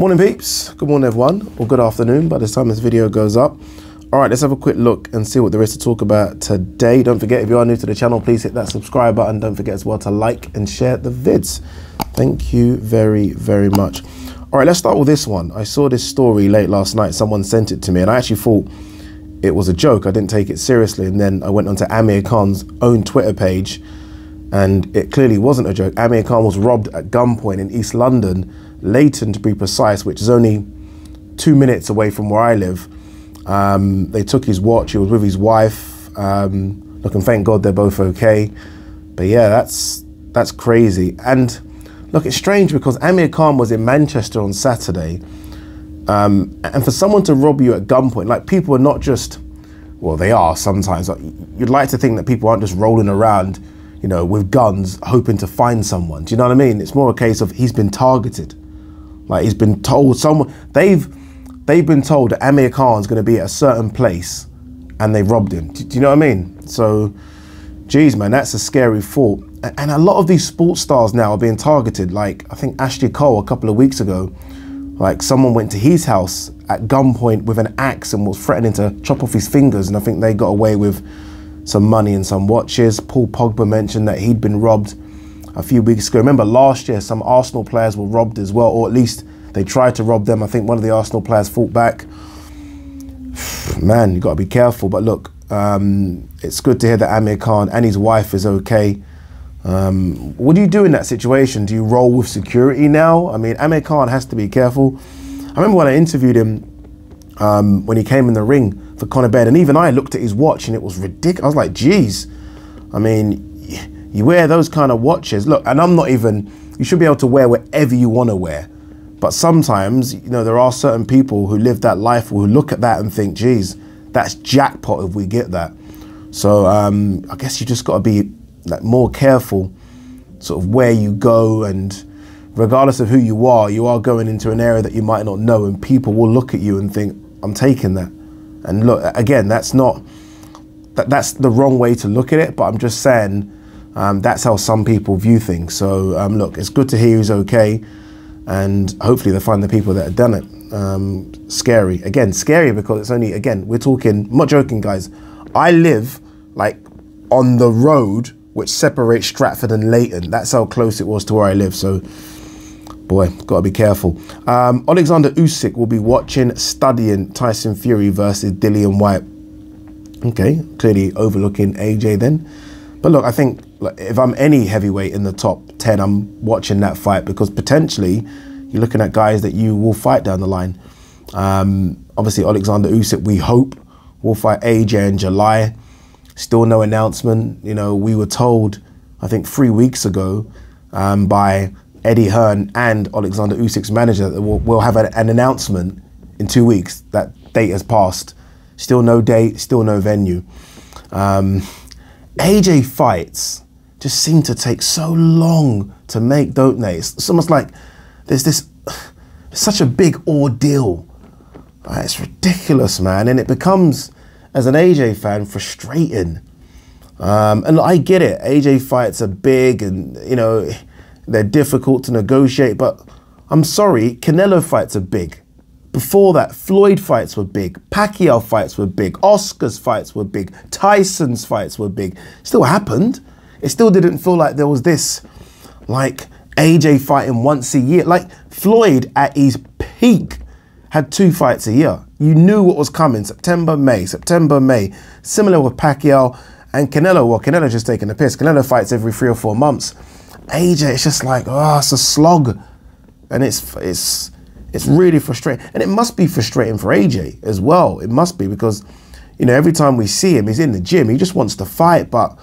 Morning peeps, good morning everyone, or good afternoon by the time this video goes up. Alright, let's have a quick look and see what there is to talk about today. Don't forget, if you are new to the channel, please hit that subscribe button. Don't forget as well to like and share the vids. Thank you very, very much. Alright, let's start with this one. I saw this story late last night, someone sent it to me and I actually thought it was a joke. I didn't take it seriously, and then I went onto Amir Khan's own Twitter page and it clearly wasn't a joke. Amir Khan was robbed at Gunpoint in East London, Leighton to be precise, which is only 2 minutes away from where I live. They took his watch, he was with his wife. Look, and thank God they're both okay. But yeah, that's crazy. And look, it's strange because Amir Khan was in Manchester on Saturday. And for someone to rob you at gunpoint, like, people are not just, well, they are sometimes. Like, you'd like to think that people aren't just rolling around, you know, with guns hoping to find someone. Do you know what I mean? It's more a case of he's been targeted. Like, he's been told they've been told that Amir Khan's going to be at a certain place and they robbed him. Do you know what I mean? So, geez, man, that's a scary thought. And a lot of these sports stars now are being targeted. Like, I think Ashley Cole a couple of weeks ago, like, someone went to his house at gunpoint with an axe and was threatening to chop off his fingers. And I think they got away with some money and some watches. Paul Pogba mentioned that he'd been robbed a few weeks ago. Remember last year, some Arsenal players were robbed as well, or at least they tried to rob them. I think one of the Arsenal players fought back. Man, you got to be careful. But look, it's good to hear that Amir Khan and his wife is okay. What do you do in that situation? Do you roll with security now? I mean, Amir Khan has to be careful. I remember when I interviewed him when he came in the ring for Conor Benn, and even I looked at his watch and it was ridiculous. I was like, geez, I mean, you wear those kind of watches. Look, and I'm not even, you should be able to wear whatever you want to wear. But sometimes, you know, there are certain people who live that life who look at that and think, geez, that's jackpot if we get that. So I guess you just got to be like more careful sort of where you go, and regardless of who you are going into an area that you might not know, and people will look at you and think, I'm taking that. And look, again, that's the wrong way to look at it, but I'm just saying that's how some people view things. So look, it's good to hear he's okay, and hopefully they'll find the people that have done it. Scary, again, scary because it's only, again, we're talking, I'm not joking guys, I live like on the road which separates Stratford and Leighton. That's how close it was to where I live. So, boy, got to be careful. Alexander Usyk will be studying Tyson Fury versus Dillian Whyte. Okay, clearly overlooking AJ then. But look, I think if I'm any heavyweight in the top 10, I'm watching that fight, because potentially you're looking at guys that you will fight down the line. Obviously, Alexander Usyk, we hope, will fight AJ in July. Still no announcement. You know, we were told, I think 3 weeks ago, by Eddie Hearn and Alexander Usyk's manager, that we'll have an announcement in 2 weeks. That date has passed. Still no date, still no venue. AJ fights just seem to take so long to make, don't they? It's almost like there's such a big ordeal. It's ridiculous, man. And it becomes, as an AJ fan, frustrating. And I get it. AJ fights are big and, you know, they're difficult to negotiate. But I'm sorry, Canelo fights are big. Before that, Floyd fights were big. Pacquiao fights were big. Oscar's fights were big. Tyson's fights were big. Still happened. It still didn't feel like there was this, like, AJ fighting once a year. Like, Floyd at his peak had 2 fights a year. You knew what was coming. September, May, September, May. Similar with Pacquiao and Canelo. Well, Canelo's just taking a piss. Canelo fights every 3 or 4 months. AJ, it's just like, oh, it's a slog. And it's really frustrating. And it must be frustrating for AJ as well. It must be, because, you know, every time we see him, he's in the gym. He just wants to fight. But,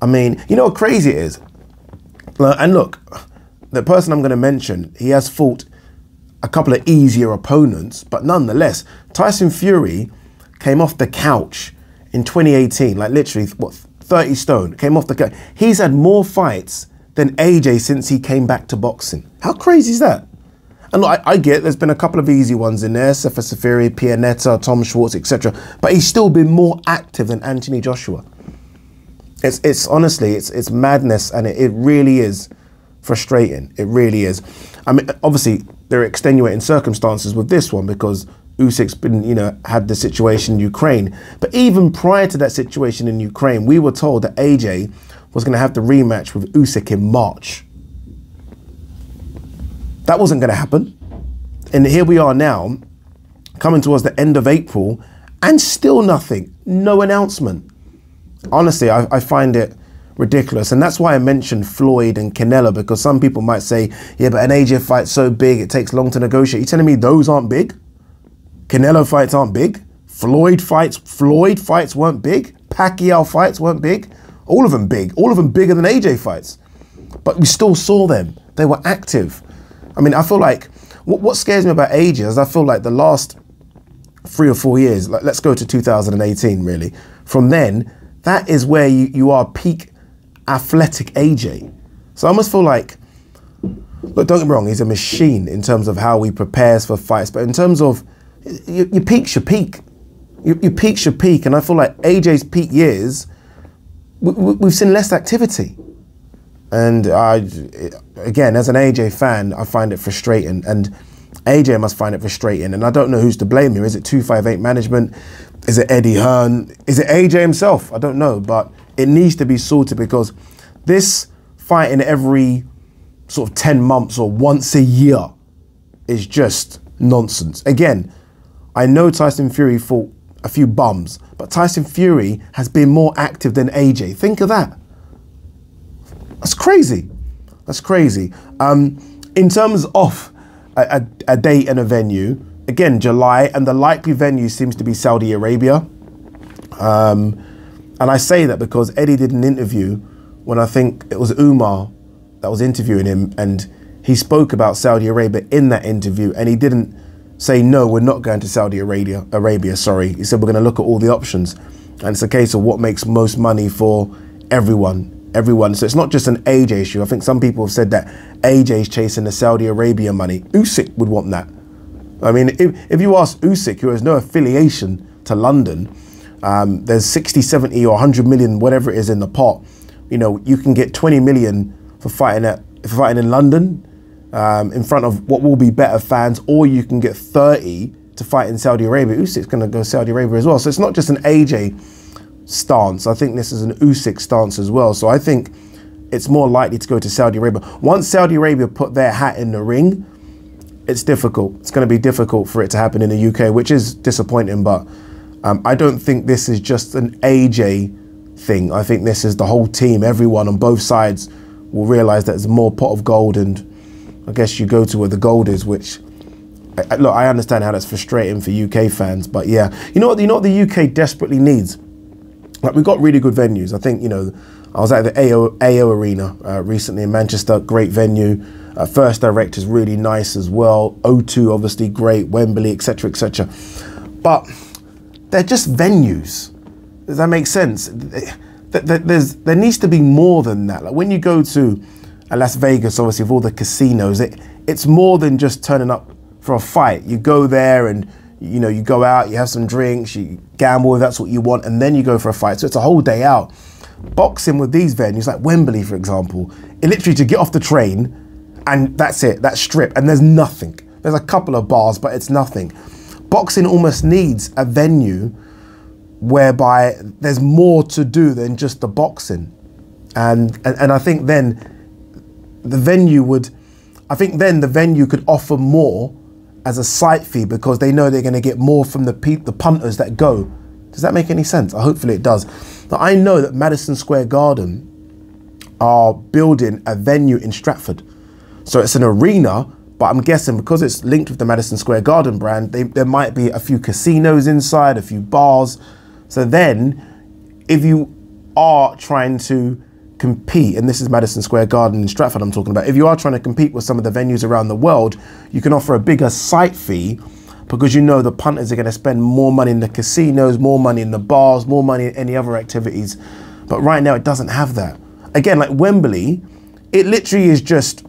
I mean, you know what crazy it is? And look, the person I'm going to mention, he has fought a couple of easier opponents, but nonetheless, Tyson Fury came off the couch in 2018, like literally, what, 30 stone, came off the couch. He's had more fights than AJ since he came back to boxing. How crazy is that? And look, I get there's been a couple of easy ones in there, Sefer Seferi, Pianetta, Tom Schwartz, etc. But he's still been more active than Anthony Joshua. It's honestly, it's madness, and it really is frustrating. It really is. I mean, obviously, there are extenuating circumstances with this one because Usyk's been, had the situation in Ukraine. But even prior to that situation in Ukraine, we were told that AJ was going to have the rematch with Usyk in March. That wasn't going to happen. And here we are now, coming towards the end of April, and still nothing. No announcement. Honestly, I find it ridiculous. And that's why I mentioned Floyd and Canelo, because some people might say, yeah, but an AJ fight's so big, it takes long to negotiate. You're telling me those aren't big? Canelo fights aren't big? Floyd fights weren't big? Pacquiao fights weren't big? All of them big. All of them bigger than AJ fights. But we still saw them. They were active. I mean, I feel like, what scares me about AJ is I feel like the last 3 or 4 years, like, let's go to 2018 really. From then, that is where you are peak athletic AJ. So I almost feel like, look, don't get me wrong, he's a machine in terms of how he prepares for fights, but in terms of, your peak's your peak. Your peak's your peak, and I feel like AJ's peak years, we've seen less activity. And again, as an AJ fan, I find it frustrating, and AJ must find it frustrating, and I don't know who's to blame here. Is it 258 management? Is it Eddie Hearn? Is it AJ himself? I don't know, but it needs to be sorted, because this fighting every sort of 10 months or once a year is just nonsense. Again, I know Tyson Fury fought a few bums, but Tyson Fury has been more active than AJ. Think of that. That's crazy. That's crazy. In terms of a date and a venue, again, July, and the likely venue seems to be Saudi Arabia. And I say that because Eddie did an interview when I think it was Umar that was interviewing him, and he spoke about Saudi Arabia in that interview, and he didn't say, no, we're not going to Saudi Arabia, sorry. He said, we're going to look at all the options. And it's a case of what makes most money for everyone. So it's not just an AJ issue. I think some people have said that AJ's chasing the Saudi Arabia money. Usyk would want that. I mean, if you ask Usyk, who has no affiliation to London, there's 60, 70 or 100 million, whatever it is in the pot. You can get 20 million for fighting in London, in front of what will be better fans, or you can get 30 to fight in Saudi Arabia. Usyk's going to go Saudi Arabia as well. So it's not just an AJ stance. I think this is an Usyk stance as well. So I think it's more likely to go to Saudi Arabia. Once Saudi Arabia put their hat in the ring, it's difficult. It's going to be difficult for it to happen in the UK, which is disappointing. But I don't think this is just an AJ thing. I think this is the whole team. Everyone on both sides will realise that there's more pot of gold, and I guess you go to where the gold is, which, look, I understand how that's frustrating for UK fans, but yeah. You know what the UK desperately needs? Like, we've got really good venues. I think, I was at the AO Arena recently in Manchester, great venue. First Direct is really nice as well. O2, obviously great, Wembley, etc., etc. But they're just venues. Does that make sense? There needs to be more than that. Like, when you go to Las Vegas, obviously, with all the casinos, it's more than just turning up for a fight. You go there and you go out, you have some drinks, you gamble if that's what you want, and then you go for a fight. So it's a whole day out. Boxing with these venues, like Wembley, for example, it literally to get off the train, and that's it, that strip, and there's nothing. There's a couple of bars, but it's nothing. Boxing almost needs a venue whereby there's more to do than just the boxing. And I think then the venue could offer more as a site fee, because they know they're going to get more from the punters that go. Does that make any sense? Hopefully it does. Now, I know that Madison Square Garden are building a venue in Stratford. So it's an arena, but I'm guessing because it's linked with the Madison Square Garden brand, there might be a few casinos inside, a few bars. So then, if you are trying to compete, and this is Madison Square Garden in Stratford I'm talking about, if you are trying to compete with some of the venues around the world, you can offer a bigger site fee, because the punters are going to spend more money in the casinos, more money in the bars, more money in any other activities. But right now it doesn't have that. Again, like Wembley, it literally is just,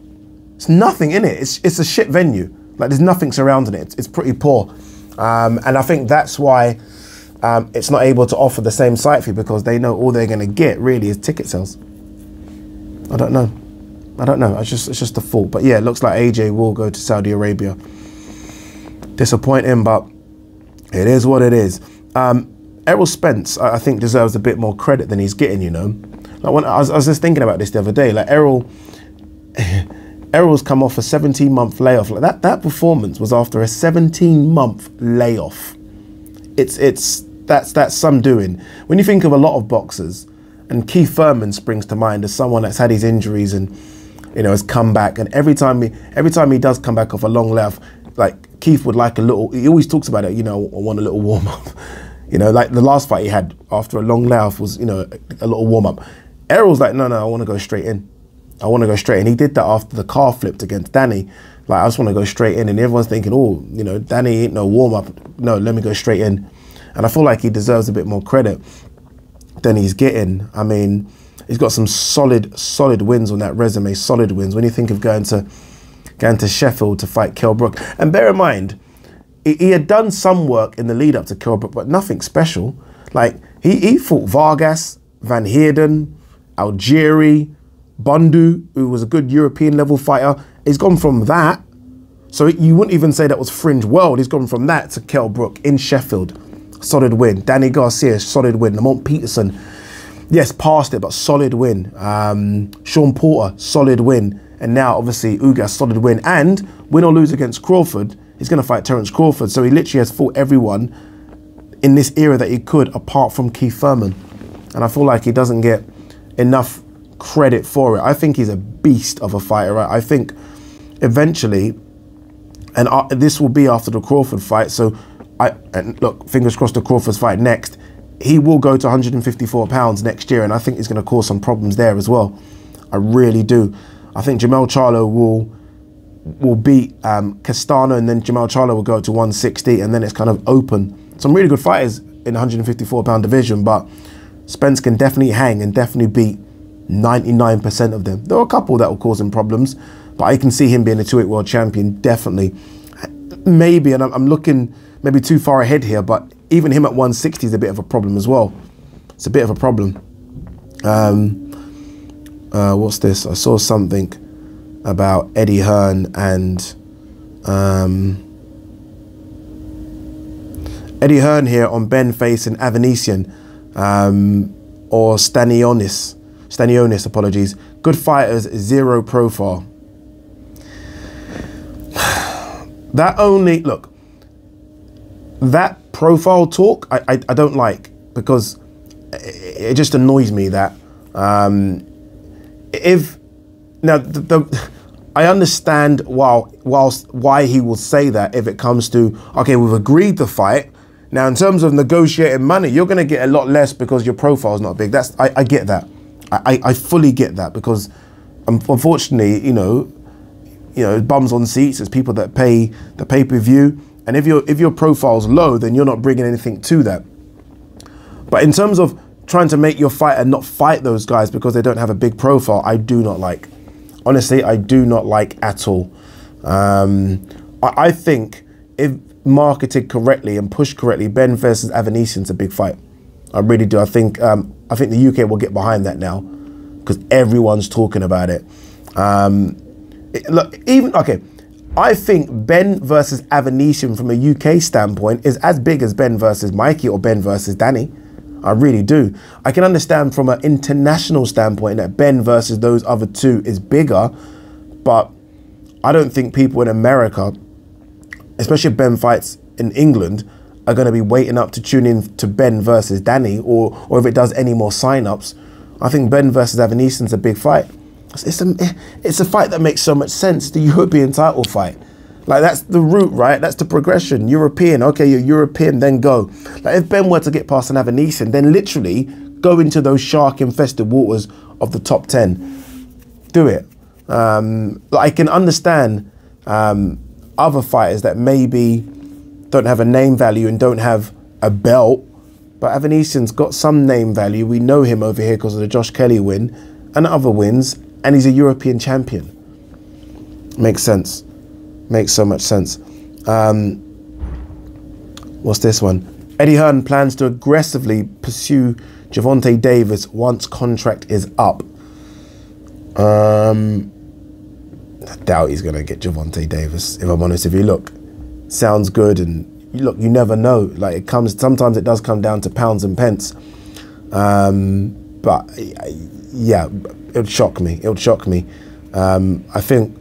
it's nothing in it. It's a shit venue. Like, there's nothing surrounding it. It's pretty poor. And I think that's why it's not able to offer the same site fee, because they know all they're going to get really is ticket sales. I don't know. I don't know. It's just a thought. But yeah, it looks like AJ will go to Saudi Arabia. Disappointing, but it is what it is. Errol Spence, I think, deserves a bit more credit than he's getting, you know. Like when I was just thinking about this the other day, like Errol's come off a 17-month layoff. Like that performance was after a 17-month layoff. That's some doing. When you think of a lot of boxers, and Keith Thurman springs to mind as someone that's had his injuries and, you know, has come back. And every time he does come back off a long layoff, like Keith would like a little. He always talks about it. You know, I want a little warm up. You know, like the last fight he had after a long layoff was, you know, a little warm up. Errol's like, no, I want to go straight in. I want to go straight in. He did that after the car flipped against Danny. Like, I just want to go straight in. And everyone's thinking, oh, you know, Danny ain't no warm up. No, let me go straight in. And I feel like he deserves a bit more credit than he's getting. I mean, he's got some solid wins on that resume, solid wins. When you think of going to Sheffield to fight Kell Brook. And bear in mind, he had done some work in the lead up to Kell Brook, but nothing special. Like, he fought Vargas, Van Heerden, Algieri, Bundu, who was a good European level fighter. He's gone from that, so you wouldn't even say that was fringe world. He's gone from that to Kell Brook in Sheffield. Solid win. Danny Garcia, solid win. Lamont Peterson, yes, passed it, but solid win. Sean Porter, solid win. And now, obviously, Ugas, solid win. And win or lose against Crawford, he's going to fight Terence Crawford. So he literally has fought everyone in this era that he could, apart from Keith Thurman. And I feel like he doesn't get enough credit for it. I think he's a beast of a fighter. Right? I think eventually, and this will be after the Crawford fight, so and look, fingers crossed the Crawford's fight next, he will go to 154 pounds next year, and I think he's going to cause some problems there as well. I really do. I think Jamel Charlo will beat Castano, and then Jamel Charlo will go to 160, and then it's kind of open. Some really good fighters in the 154 pound division, but Spence can definitely hang and definitely beat 99% of them. There are a couple that will cause him problems, but I can see him being a 2-weight world champion, definitely. Maybe, and I'm looking maybe too far ahead here, but even him at 160 is a bit of a problem as well. It's a bit of a problem. What's this? I saw something about Eddie Hearn and Eddie Hearn here on Ben facing Avanesian or Stanionis, apologies. Good fighters, zero profile. That profile talk, I don't like, because it just annoys me that I understand why he will say that if it comes to, okay, we've agreed the fight. Now, in terms of negotiating money, you're going to get a lot less because your profile is not big. I get that. I fully get that, because unfortunately, you know, bums on seats. There's people that pay the pay-per-view, and if your profile's low, then you're not bringing anything to that. But in terms of trying to make your fighter not fight those guys because they don't have a big profile, I do not like. Honestly, I do not like at all. I think if marketed correctly and pushed correctly, Ben versus Avanesian's a big fight. I really do. I think the UK will get behind that now, because everyone's talking about it. I think Ben versus Avanesian from a UK standpoint is as big as Ben versus Mikey or Ben versus Danny. I really do. I can understand from an international standpoint that Ben versus those other two is bigger, but I don't think people in America, especially if Ben fights in England, are going to be waiting up to tune in to Ben versus Danny, or if it does any more sign-ups. I think Ben versus Avanesian's a big fight. It's a fight that makes so much sense, the European title fight. Like, that's the route, right? That's the progression. European, okay, you're European, then go. Like, if Ben were to get past an Avanesian, then literally go into those shark-infested waters of the top 10. Do it. I can understand other fighters that maybe don't have a name value and don't have a belt, but Avanesian's got some name value. We know him over here because of the Josh Kelly win and other wins, and he's a European champion. Makes sense. Makes so much sense. What's this one? Eddie Hearn plans to aggressively pursue Gervonta Davis once contract is up. I doubt he's going to get Gervonta Davis, if I'm honest with you. Look, sounds good, and look, you never know. Like, sometimes it does come down to pounds and pence. But yeah, it would shock me. It would shock me. I think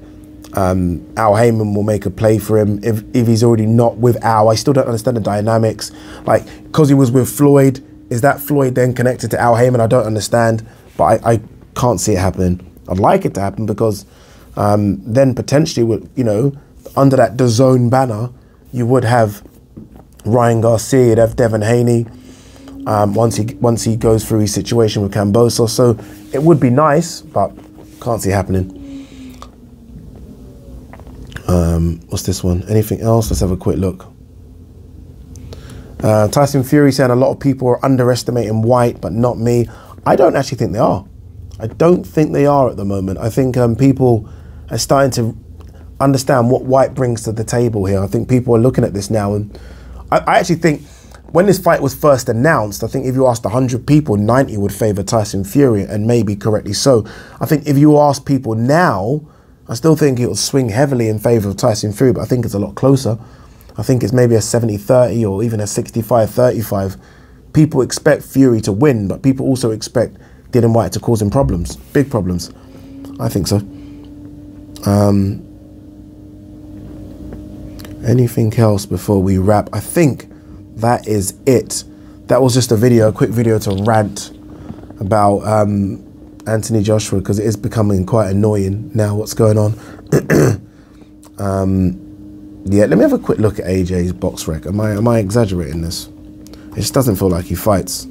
Al Heyman will make a play for him if he's already not with Al. I still don't understand the dynamics. Like, because he was with Floyd, is that Floyd then connected to Al Heyman? I don't understand, but I can't see it happening. I'd like it to happen because then potentially, you know, under that DAZN banner, you would have Ryan Garcia, you'd have Devin Haney, once he goes through his situation with Kambosos. So it would be nice, but can't see it happening. What's this one? Anything else? Let's have a quick look. Tyson Fury saying a lot of people are underestimating White, but not me. I don't actually think they are. I don't think they are at the moment. I think people are starting to understand what White brings to the table here. I think people are looking at this now, and I actually think when this fight was first announced, I think if you asked 100 people, 90 would favour Tyson Fury, and maybe correctly so. I think if you ask people now, I still think it will swing heavily in favour of Tyson Fury, but I think it's a lot closer. I think it's maybe a 70-30 or even a 65-35. People expect Fury to win, but people also expect Dillian Whyte to cause him problems, big problems. I think so. Anything else before we wrap? I think that is it. That was just a quick video to rant about Anthony Joshua, because it is becoming quite annoying now what's going on. Yeah, let me have a quick look at AJ's box rec. Am I exaggerating this? It just doesn't feel like he fights.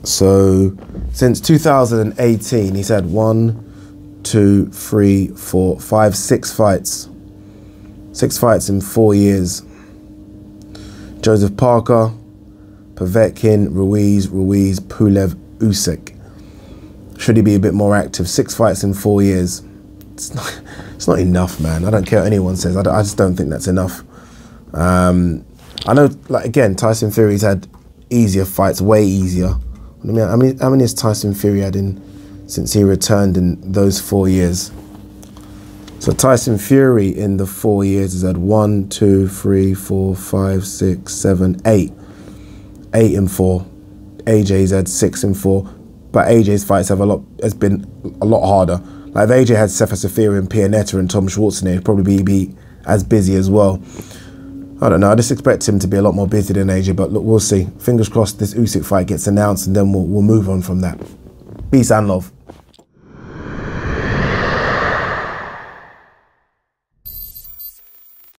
So since 2018, he's had 1, 2, 3, 4, 5, 6 fights. 6 fights in 4 years. Joseph Parker, Povetkin, Ruiz, Pulev, Usyk. Should he be a bit more active? 6 fights in 4 years. It's not enough, man. I don't care what anyone says. I just don't think that's enough. I know, like, again, Tyson Fury's had easier fights, way easier. I mean, how many has Tyson Fury had since he returned in those 4 years? So Tyson Fury in the 4 years has had 1, 2, 3, 4, 5, 6, 7, 8. 8 and 4. AJ's had 6 and 4. But AJ's fights has been a lot harder. Like, if AJ had Sefer Safiri and Pianetta and Tom Schwarzenegger, he'd probably be as busy as well. I don't know. I just expect him to be a lot more busy than AJ, but look, we'll see. Fingers crossed this Usyk fight gets announced, and then we'll move on from that. Peace and love.